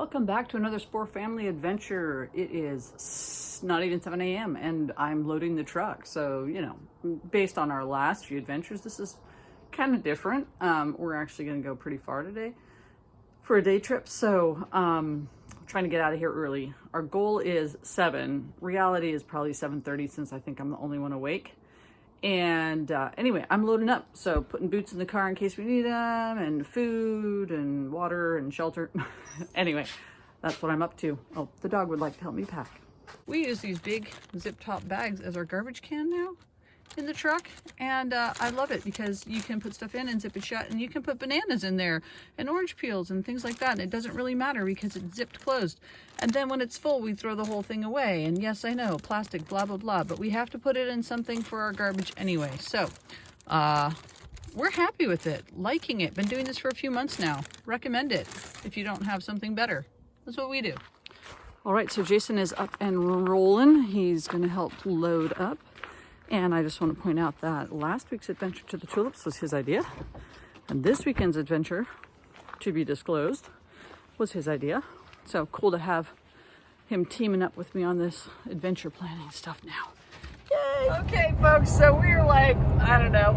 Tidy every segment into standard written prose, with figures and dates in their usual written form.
Welcome back to another Spore Family Adventure. It is not even 7 a.m. and I'm loading the truck. So, you know, based on our last few adventures, this is kind of different. We're actually going to go pretty far today for a day trip. So, trying to get out of here early. Our goal is 7. Reality is probably 7:30 since I think I'm the only one awake. And anyway, I'm loading up. So putting boots in the car in case we need them, and food and water and shelter. Anyway, that's what I'm up to. Oh, the dog would like to help me pack. We use these big zip top bags as our garbage can now in the truck. And I love it because you can put stuff in and zip it shut, and you can put bananas in there and orange peels and things like that. And it doesn't really matter because it's zipped closed. And then when it's full, we throw the whole thing away. And yes, I know, plastic, blah, blah, blah, but we have to put it in something for our garbage anyway. So we're happy with it, liking it. Been doing this for a few months now. Recommend it if you don't have something better. That's what we do. All right, so Jason is up and rolling. He's gonna help load up. And I just want to point out that last week's adventure to the tulips was his idea. And this weekend's adventure, to be disclosed, was his idea. So cool to have him teaming up with me on this adventure planning stuff now. Yay! Okay, folks, so we're like, I don't know,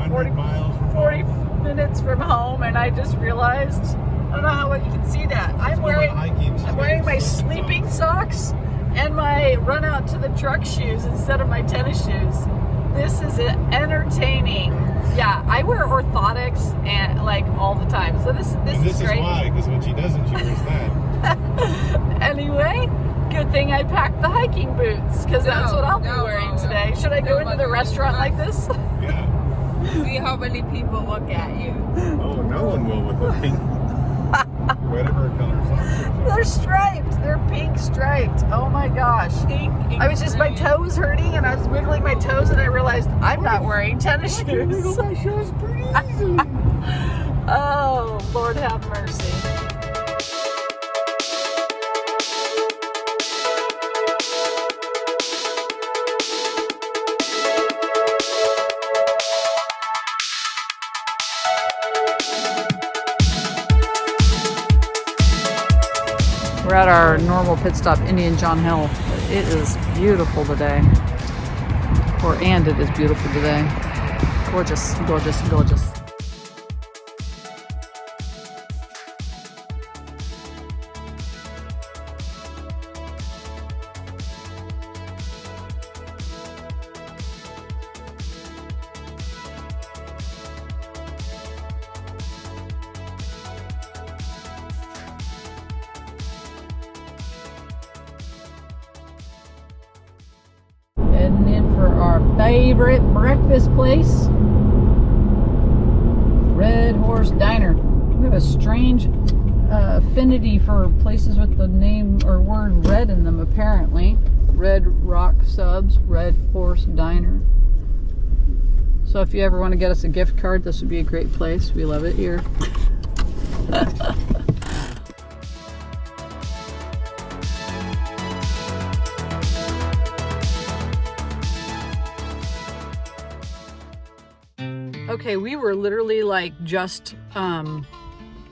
40 minutes from home, and I just realized, I don't know how well you can see that. I'm wearing my sleeping socks and my run out to the truck shoes instead of my tennis shoes. This is entertaining. Yeah, I wear orthotics and like all the time. So this is great. Why, because when she doesn't, she wears that. Anyway, good thing I packed the hiking boots because that's what I'll be wearing today. Should I go into the restaurant like this? Yeah. See how many people look at you. Oh, no one will with the pink, whatever color socks. They're striped. They're pink striped. Oh my gosh. I was just, my toes hurting and I was wiggling my toes and I realized I'm not wearing tennis shoes. My shoes pretty easily. Oh, Lord have mercy. We're at our normal pit stop, Indian John Hill. It is beautiful today. And it is beautiful today. Gorgeous, gorgeous, gorgeous. Heading in for our favorite breakfast place, Red Horse Diner. We have a strange affinity for places with the name or word red in them, apparently. Red Rock Subs, Red Horse Diner. So if you ever want to get us a gift card, this would be a great place. We love it here. Okay, we were literally like just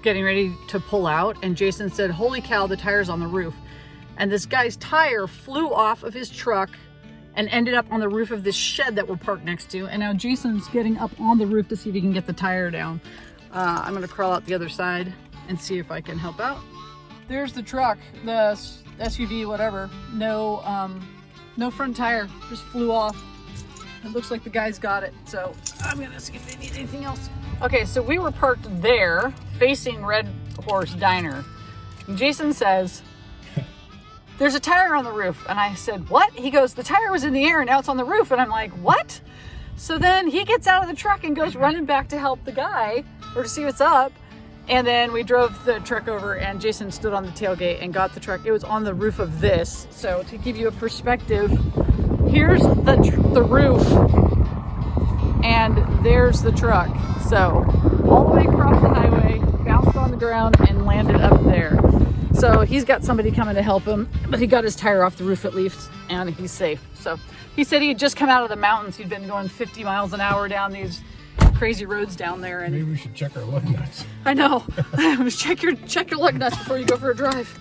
getting ready to pull out, and Jason said, holy cow, the tire's on the roof. And this guy's tire flew off of his truck and ended up on the roof of this shed that we're parked next to. And now Jason's getting up on the roof to see if he can get the tire down. I'm gonna crawl out the other side and see if I can help out. There's the truck, the SUV, whatever. No front tire, just flew off. It looks like the guy's got it, so I'm gonna see if they need anything else. Okay, so we were parked there, facing Red Horse Diner. And Jason says, there's a tire on the roof. And I said, what? He goes, the tire was in the air and now it's on the roof. And I'm like, what? So then he gets out of the truck and goes running back to help the guy or to see what's up. And then we drove the truck over and Jason stood on the tailgate and got the truck. It was on the roof of this. So to give you a perspective, here's the roof and there's the truck. So all the way across the highway, bounced on the ground and landed up there. So he's got somebody coming to help him, but he got his tire off the roof at least and he's safe. So he said he had just come out of the mountains. He'd been going 50 miles an hour down these crazy roads down there. And maybe we should check our lug nuts. I know. Check your lug nuts before you go for a drive.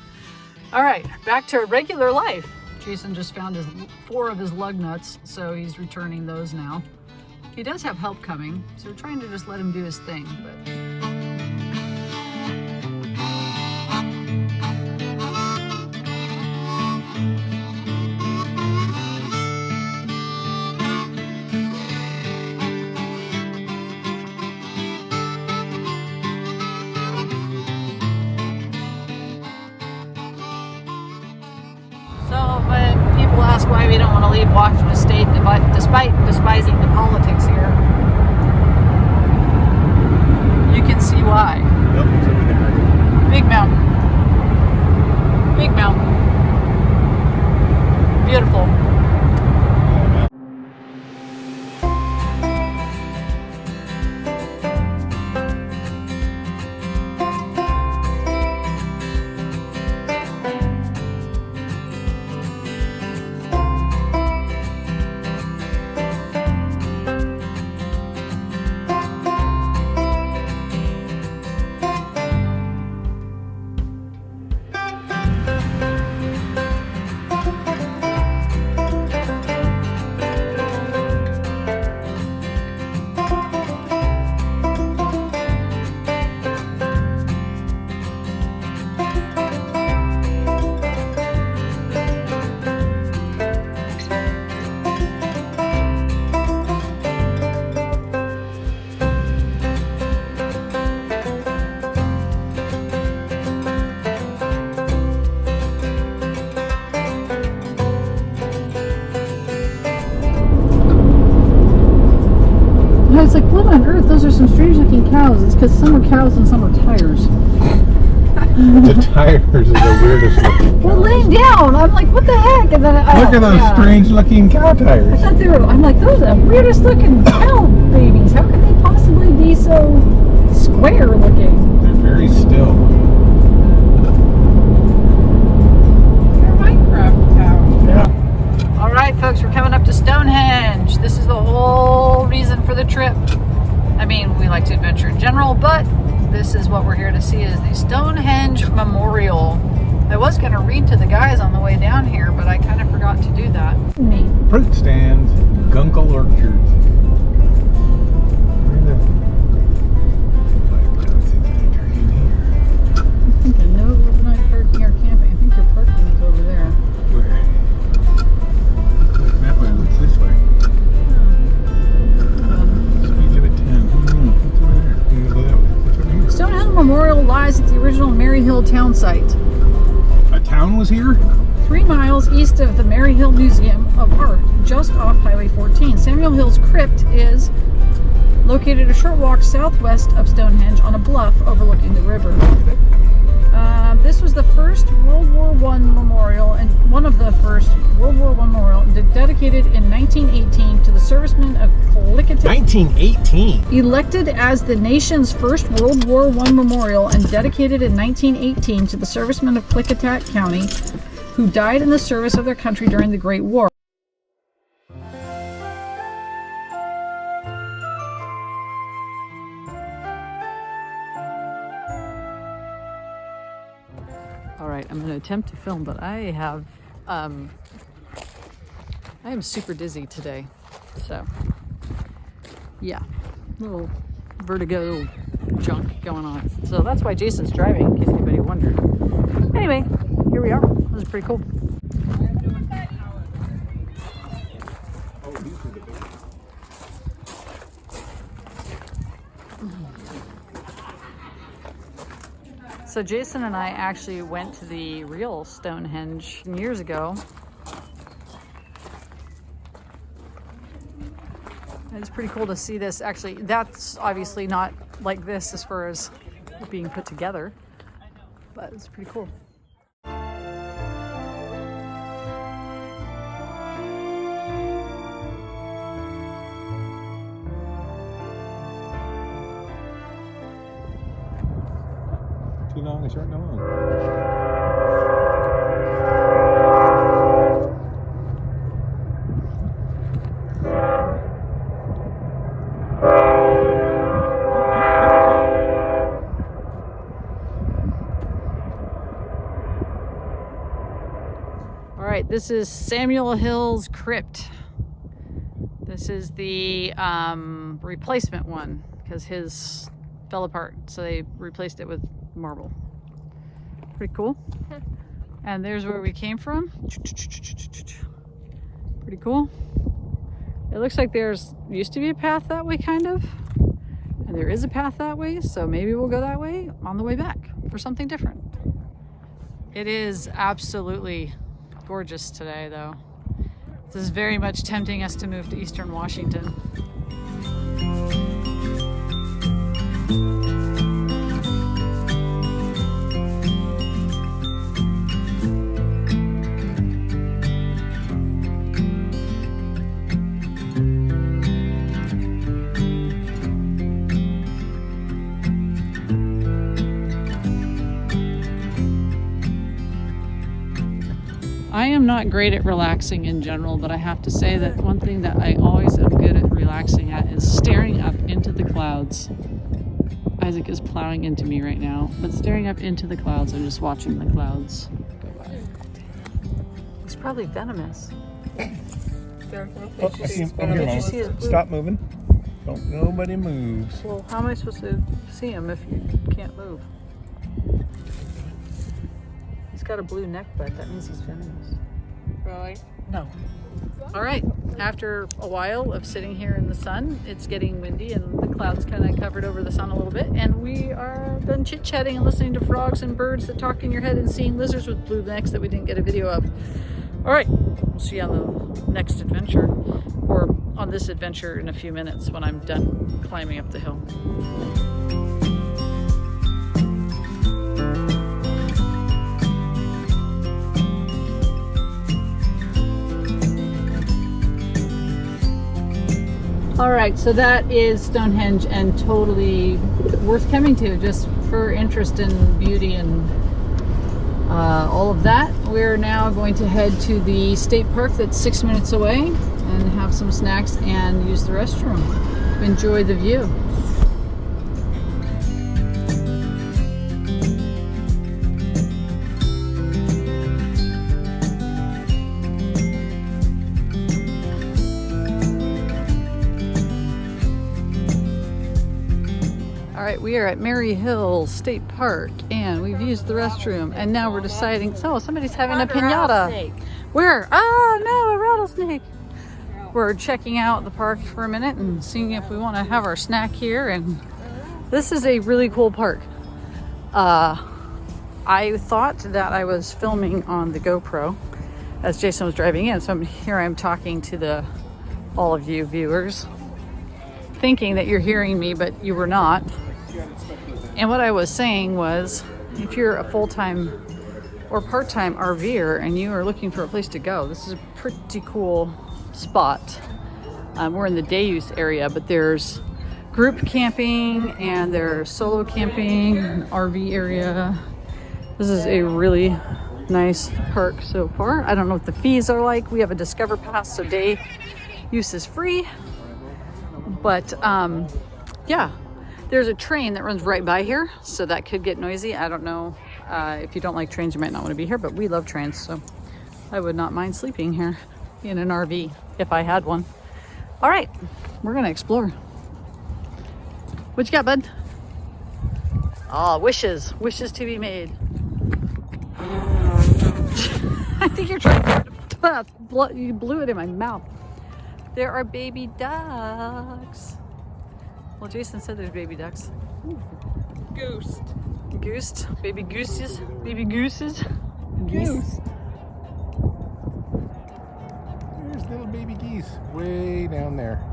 All right, back to regular life. Jason just found 4 of his lug nuts, so he's returning those now. He does have help coming, so we're trying to just let him do his thing. But when people ask why we don't want to leave Washington State despite despising the politics here, you can see why. Yep, it's over there. Big mountain. Big mountain. Beautiful. I was like, what on earth? Those are some strange looking cows. It's because some are cows and some are tires. The tires are the weirdest looking. Well, laying down, I'm like, what the heck? And then Look at those strange looking cow tires. I thought they were. I'm like, those are the weirdest looking cow babies. How could they possibly be so square looking? They're very still. They're Minecraft cows. Yeah. All right, folks, we're coming up to Stonehenge. This is the whole reason for the trip. I mean, we like to adventure in general, but this is what we're here to see, is the Stonehenge Memorial. I was going to read to the guys on the way down here, but I kind of forgot to do that. Neat. Fruit stands, gunkel orchards. Where the... I don't think they turn in here. I think I know we're not parking or camping. I think your parking is over there. Where? That way, what's this way? Speed limit 10. What's over there? You go that way. What's over here? Stonehenge Memorial lies at the original Maryhill town site, A town was here? 3 miles east of the Maryhill Museum of Art, just off Highway 14. Samuel Hill's Crypt is located a short walk southwest of Stonehenge on a bluff overlooking the river. This was the first World War I memorial, and one of the first World War I memorial, dedicated in 1918 to the servicemen of Klickitat. 1918? Elected as the nation's first World War I memorial and dedicated in 1918 to the servicemen of Klickitat County who died in the service of their country during the Great War. All right, I'm going to attempt to film, but I am super dizzy today. So, yeah, little vertigo junk going on. So that's why Jason's driving, in case anybody wondered. Anyway, here we are. This is pretty cool. So Jason and I actually went to the real Stonehenge years ago. It's pretty cool to see this. Actually, that's obviously not like this as far as being put together, but it's pretty cool. Too long, it's short, no long. All right, this is Samuel Hill's Crypt. This is the replacement one because his fell apart, so they replaced it with marble. Pretty cool. And there's where we came from. Pretty cool. It looks like there's used to be a path that way, kind of. And there is a path that way, so maybe we'll go that way on the way back for something different. It is absolutely gorgeous today, though. This is very much tempting us to move to Eastern Washington. I am not great at relaxing in general, but I have to say that one thing that I always am good at relaxing at is staring up into the clouds. Isaac is plowing into me right now, but staring up into the clouds and just watching the clouds go by. He's probably venomous. Did you see his blue? Stop moving. Don't nobody moves. Well, how am I supposed to see him if you can't move? He's got a blue neck bud. That means he's venomous. Really? No. All right. After a while of sitting here in the sun, it's getting windy and the clouds kind of covered over the sun a little bit. And we are done chit-chatting and listening to frogs and birds that talk in your head and seeing lizards with blue necks that we didn't get a video of. All right. We'll see you on the next adventure, or on this adventure in a few minutes when I'm done climbing up the hill. All right, so that is Stonehenge, and totally worth coming to just for interest in beauty and all of that. We're now going to head to the state park that's 6 minutes away and have some snacks and use the restroom. Enjoy the view. All right, we are at Mary Hill State Park and we've used the restroom, and now we're deciding, so somebody's having a piñata. Where? Oh no, a rattlesnake. We're checking out the park for a minute and seeing if we want to have our snack here, and this is a really cool park. I thought that I was filming on the GoPro as Jason was driving in, so here I'm talking to all of you viewers, thinking that you're hearing me, but you were not. And what I was saying was, if you're a full-time or part-time RVer and you are looking for a place to go, this is a pretty cool spot. We're in the day use area, but there's group camping and there's solo camping, RV area. This is a really nice park so far. I don't know what the fees are like. We have a Discover Pass, so day use is free. But yeah, there's a train that runs right by here, so that could get noisy. I don't know. If you don't like trains, you might not want to be here, but we love trains, so I would not mind sleeping here in an RV if I had one. All right, we're gonna explore. What you got, bud? Oh, wishes to be made. I think you're trying to, you blew it in my mouth. There are baby ducks. Well, Jason said there's baby ducks. Goose. Goose? Baby gooses? Baby gooses? Geese. There's little baby geese way down there.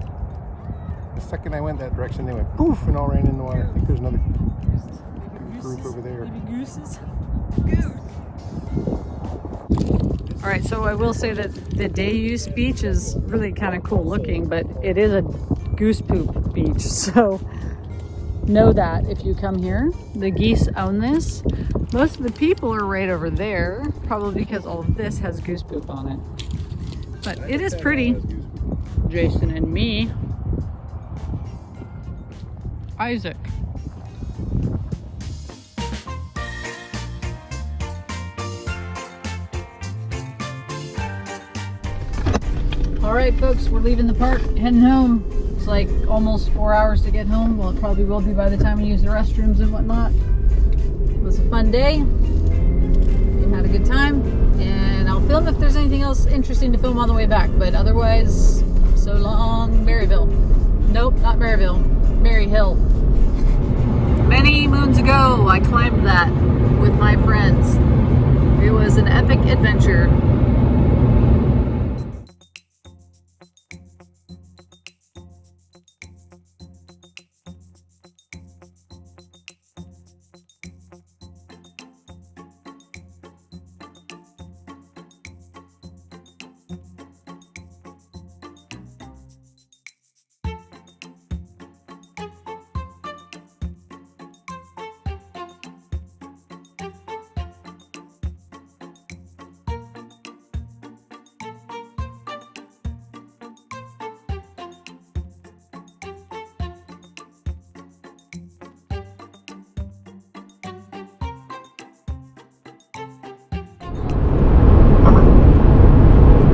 The second I went that direction, they went poof and all ran in the water. I think there's another group over there. Baby gooses? Goose. All right, so I will say that the day use beach is really kind of cool looking, but it is a goose poop beach. So know that if you come here. The geese own this. Most of the people are right over there, probably because all of this has goose poop on it. But it is pretty. Jason and me. Isaac. All right, folks, we're leaving the park, heading home. It's like almost 4 hours to get home. Well, it probably will be by the time we use the restrooms and whatnot. It was a fun day. We had a good time, and I'll film if there's anything else interesting to film on the way back. But otherwise, so long, Maryville. Nope, not Maryville. Mary Hill. Many moons ago, I climbed that with my friends. It was an epic adventure.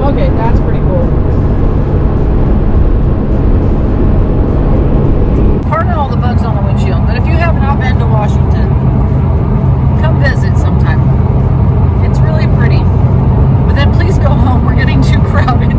Okay, that's pretty cool. Pardon all the bugs on the windshield, but if you have not been to Washington, come visit sometime. It's really pretty. But then please go home, we're getting too crowded.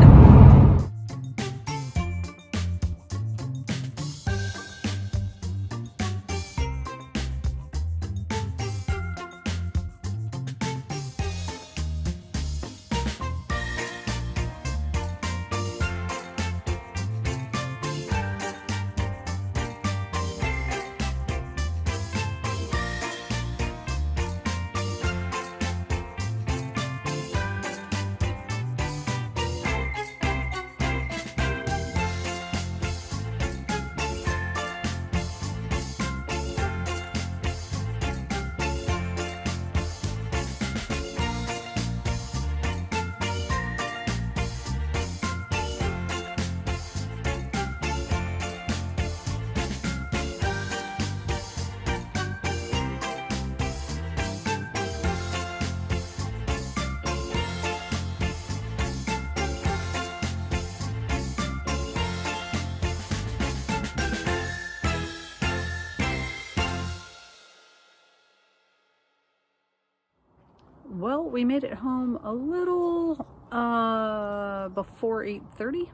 Well, we made it home a little before 8:30,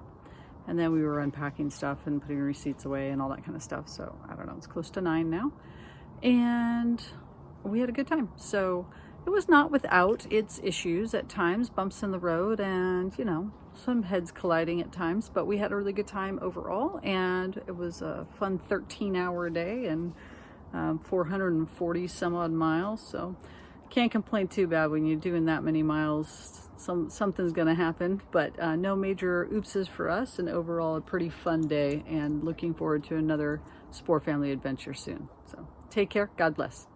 and then we were unpacking stuff and putting receipts away and all that kind of stuff. So I don't know, it's close to 9 now, and we had a good time. So it was not without its issues at times, bumps in the road, and you know, some heads colliding at times, but we had a really good time overall, and it was a fun 13-hour day and 440 some odd miles. So can't complain too bad when you're doing that many miles. Something's gonna happen, but no major oopses for us, and overall a pretty fun day, and looking forward to another Spore Family adventure soon. So take care, God bless.